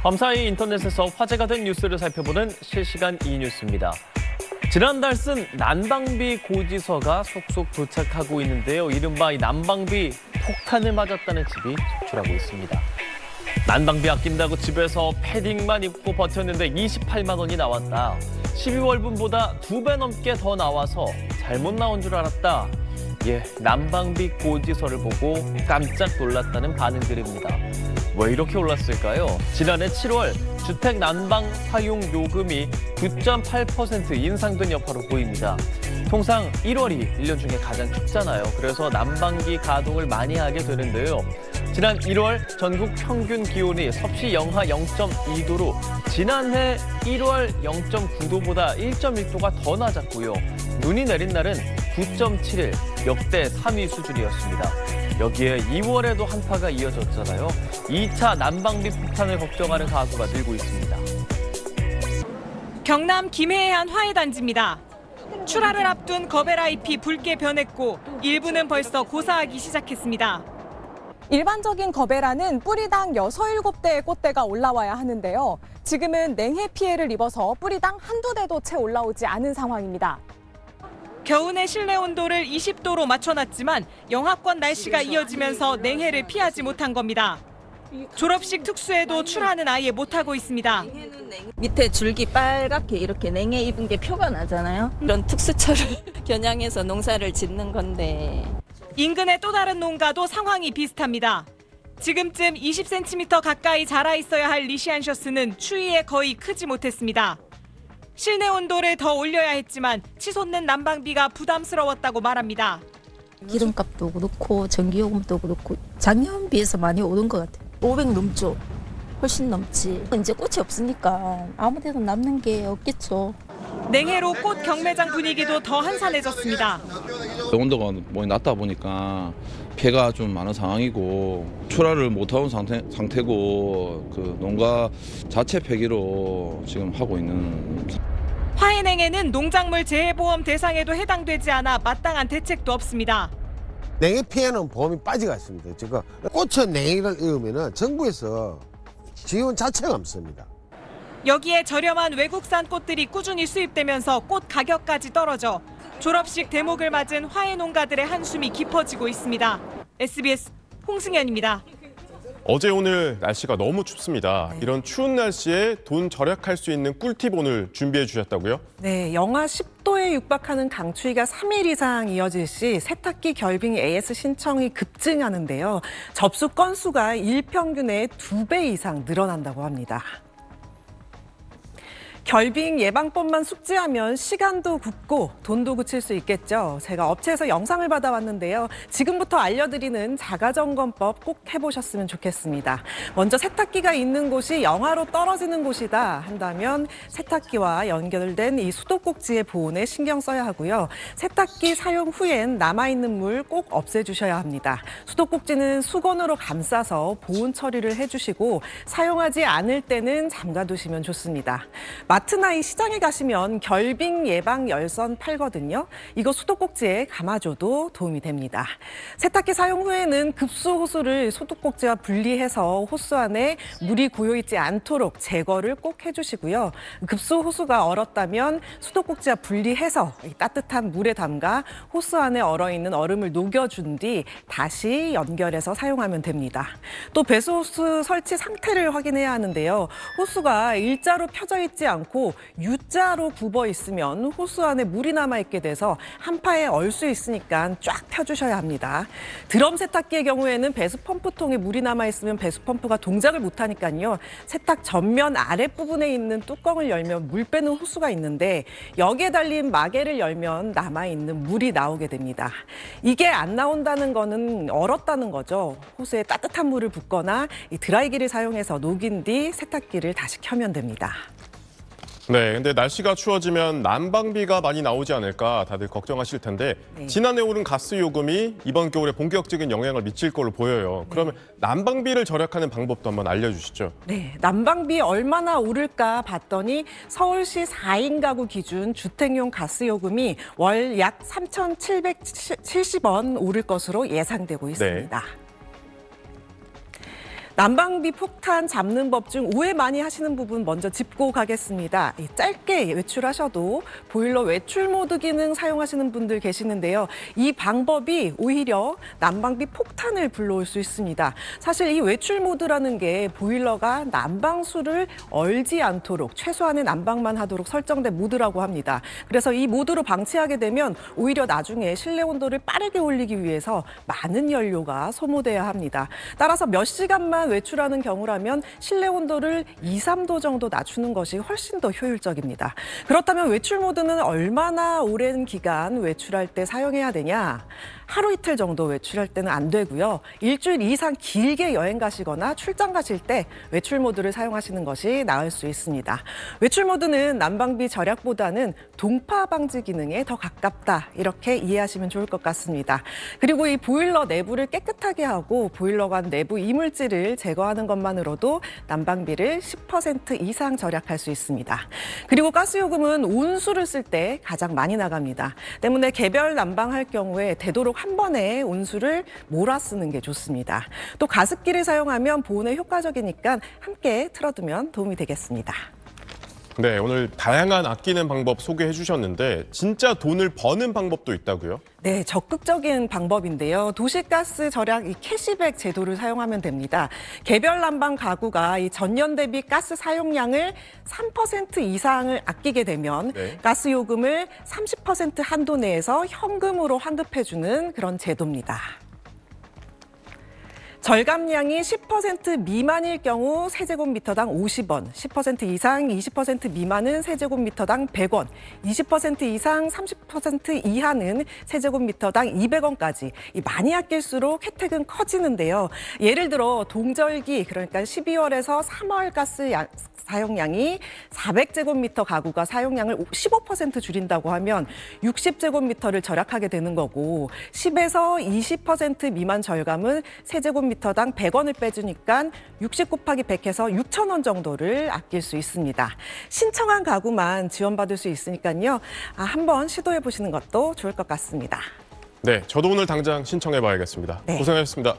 밤사이 인터넷에서 화제가 된 뉴스를 살펴보는 실시간 이뉴스입니다. 지난달 쓴 난방비 고지서가 속속 도착하고 있는데요. 이른바 이 난방비 폭탄을 맞았다는 집이 속출하고 있습니다. 난방비 아낀다고 집에서 패딩만 입고 버텼는데 28만 원이 나왔다. 12월분보다 2배 넘게 더 나와서 잘못 나온 줄 알았다. 난방비 고지서를 보고 깜짝 놀랐다는 반응들입니다. 왜 이렇게 올랐을까요? 지난해 7월 주택 난방 사용 요금이 9.8% 인상된 여파로 보입니다. 통상 1월이 1년 중에 가장 춥잖아요. 그래서 난방기 가동을 많이 하게 되는데요. 지난 1월 전국 평균 기온이 섭씨 영하 0.2도로 지난해 1월 0.9도보다 1.1도가 더 낮았고요. 눈이 내린 날은 9.7일, 역대 3위 수준이었습니다. 여기에 2월에도 한파가 이어졌잖아요. 2차 난방비 폭탄을 걱정하는 가구가 늘고 있습니다. 경남 김해의 한 화훼단지입니다. 출하를 앞둔 거베라 잎이 붉게 변했고 일부는 벌써 고사하기 시작했습니다. 일반적인 거베라는 뿌리당 6, 7대의 꽃대가 올라와야 하는데요. 지금은 냉해 피해를 입어서 뿌리당 한두 대도 채 올라오지 않은 상황입니다. 겨우내 실내 온도를 20도로 맞춰놨지만 영하권 날씨가 이어지면서 냉해를 피하지 못한 겁니다. 졸업식 특수에도 출하는 아예 못하고 있습니다. 밑에 줄기 빨갛게 이렇게 냉해 입은 게 표가 나잖아요. 이런 특수처를 겨냥해서 농사를 짓는 건데. 인근의 또 다른 농가도 상황이 비슷합니다. 지금쯤 20cm 가까이 자라 있어야 할 리시안셔스는 추위에 거의 크지 못했습니다. 실내 온도를 더 올려야 했지만 치솟는 난방비가 부담스러웠다고 말합니다. 기름값도 그렇고 전기요금도 그렇고 작년 비해서 많이 오른 것 같아요. 500 넘죠. 훨씬 넘지. 이제 꽃이 없으니까 아무 데도 남는 게 없겠죠. 냉해로 꽃 경매장 분위기도 더 한산해졌습니다. 온도가 낮다 보니까 폐가 좀 많은 상황이고 출하를 못하는 상태고 그 농가 자체 폐기로 지금 하고 있는. 화훼냉해는 농작물 재해보험 대상에도 해당되지 않아 마땅한 대책도 없습니다. 냉해 피해는 보험이 빠지가 있습니다. 지금 꽃에 냉해를 입으면 정부에서 지원 자체가 없습니다. 여기에 저렴한 외국산 꽃들이 꾸준히 수입되면서 꽃 가격까지 떨어져 졸업식 대목을 맞은 화훼 농가들의 한숨이 깊어지고 있습니다. SBS 홍승현입니다. 어제 오늘 날씨가 너무 춥습니다. 이런 추운 날씨에 돈 절약할 수 있는 꿀팁 오늘 준비해 주셨다고요? 네, 영하 10도에 육박하는 강추위가 3일 이상 이어질 시 세탁기 결빙 AS 신청이 급증하는데요. 접수 건수가 일평균의 2배 이상 늘어난다고 합니다. 결빙 예방법만 숙지하면 시간도 굳고 돈도 굳힐 수 있겠죠. 제가 업체에서 영상을 받아왔는데요. 지금부터 알려드리는 자가점검법 꼭 해보셨으면 좋겠습니다. 먼저 세탁기가 있는 곳이 영하로 떨어지는 곳이다 한다면 세탁기와 연결된 이 수도꼭지의 보온에 신경 써야 하고요. 세탁기 사용 후엔 남아있는 물 꼭 없애주셔야 합니다. 수도꼭지는 수건으로 감싸서 보온 처리를 해주시고 사용하지 않을 때는 잠가두시면 좋습니다. 마트나 이 시장에 가시면 결빙 예방 열선 팔거든요. 이거 수도꼭지에 감아줘도 도움이 됩니다. 세탁기 사용 후에는 급수 호수를 수도꼭지와 분리해서 호수 안에 물이 고여있지 않도록 제거를 꼭 해주시고요. 급수 호수가 얼었다면 수도꼭지와 분리해서 따뜻한 물에 담가 호수 안에 얼어있는 얼음을 녹여준 뒤 다시 연결해서 사용하면 됩니다. 또 배수호수 설치 상태를 확인해야 하는데요. 호수가 일자로 펴져 있지 않고 U자로 굽어 있으면 호수 안에 물이 남아있게 돼서 한파에 얼 수 있으니까 쫙 펴주셔야 합니다. 드럼 세탁기의 경우에는 배수 펌프통에 물이 남아있으면 배수 펌프가 동작을 못하니까요. 세탁 전면 아랫부분에 있는 뚜껑을 열면 물 빼는 호수가 있는데 여기에 달린 마개를 열면 남아있는 물이 나오게 됩니다. 이게 안 나온다는 거는 얼었다는 거죠. 호수에 따뜻한 물을 붓거나 이 드라이기를 사용해서 녹인 뒤 세탁기를 다시 켜면 됩니다. 네, 근데 날씨가 추워지면 난방비가 많이 나오지 않을까 다들 걱정하실 텐데 지난해 오른 가스 요금이 이번 겨울에 본격적인 영향을 미칠 걸로 보여요. 그러면 난방비를 절약하는 방법도 한번 알려주시죠. 네, 난방비 얼마나 오를까 봤더니 서울시 4인 가구 기준 주택용 가스 요금이 월 약 3,770원 오를 것으로 예상되고 있습니다. 난방비 폭탄 잡는 법 중 오해 많이 하시는 부분 먼저 짚고 가겠습니다. 짧게 외출하셔도 보일러 외출 모드 기능 사용하시는 분들 계시는데요. 이 방법이 오히려 난방비 폭탄을 불러올 수 있습니다. 사실 이 외출 모드라는 게 보일러가 난방수를 얼지 않도록 최소한의 난방만 하도록 설정된 모드라고 합니다. 그래서 이 모드로 방치하게 되면 오히려 나중에 실내 온도를 빠르게 올리기 위해서 많은 연료가 소모돼야 합니다. 따라서 몇 시간만 외출하는 경우라면 실내 온도를 2, 3도 정도 낮추는 것이 훨씬 더 효율적입니다. 그렇다면 외출 모드는 얼마나 오랜 기간 외출할 때 사용해야 되냐? 하루 이틀 정도 외출할 때는 안 되고요. 일주일 이상 길게 여행 가시거나 출장 가실 때 외출 모드를 사용하시는 것이 나을 수 있습니다. 외출 모드는 난방비 절약보다는 동파 방지 기능에 더 가깝다. 이렇게 이해하시면 좋을 것 같습니다. 그리고 이 보일러 내부를 깨끗하게 하고 보일러관 내부 이물질을 제거하는 것만으로도 난방비를 10% 이상 절약할 수 있습니다. 그리고 가스요금은 온수를 쓸 때 가장 많이 나갑니다. 때문에 개별 난방할 경우에 되도록 한 번에 온수를 몰아 쓰는 게 좋습니다. 또 가습기를 사용하면 보온에 효과적이니까 함께 틀어두면 도움이 되겠습니다. 네, 오늘 다양한 아끼는 방법 소개해 주셨는데 진짜 돈을 버는 방법도 있다고요? 네, 적극적인 방법인데요. 도시가스 절약 이 캐시백 제도를 사용하면 됩니다. 개별 난방 가구가 이 전년 대비 가스 사용량을 3% 이상을 아끼게 되면 가스 요금을 30% 한도 내에서 현금으로 환급해주는 그런 제도입니다. 절감량이 10% 미만일 경우 세제곱미터당 50원, 10% 이상 20% 미만은 세제곱미터당 100원, 20% 이상 30% 이하는 세제곱미터당 200원까지 많이 아낄수록 혜택은 커지는데요. 예를 들어 동절기, 그러니까 12월에서 3월 가스 사용량이 400제곱미터 가구가 사용량을 15% 줄인다고 하면 60제곱미터를 절약하게 되는 거고 10에서 20% 미만 절감은 세제곱미터당 100원을 빼주니까 60 곱하기 100해서 6,000원 정도를 아낄 수 있습니다. 신청한 가구만 지원받을 수 있으니까요. 한번 시도해 보시는 것도 좋을 것 같습니다. 네, 저도 오늘 당장 신청해 봐야겠습니다. 네. 고생하셨습니다.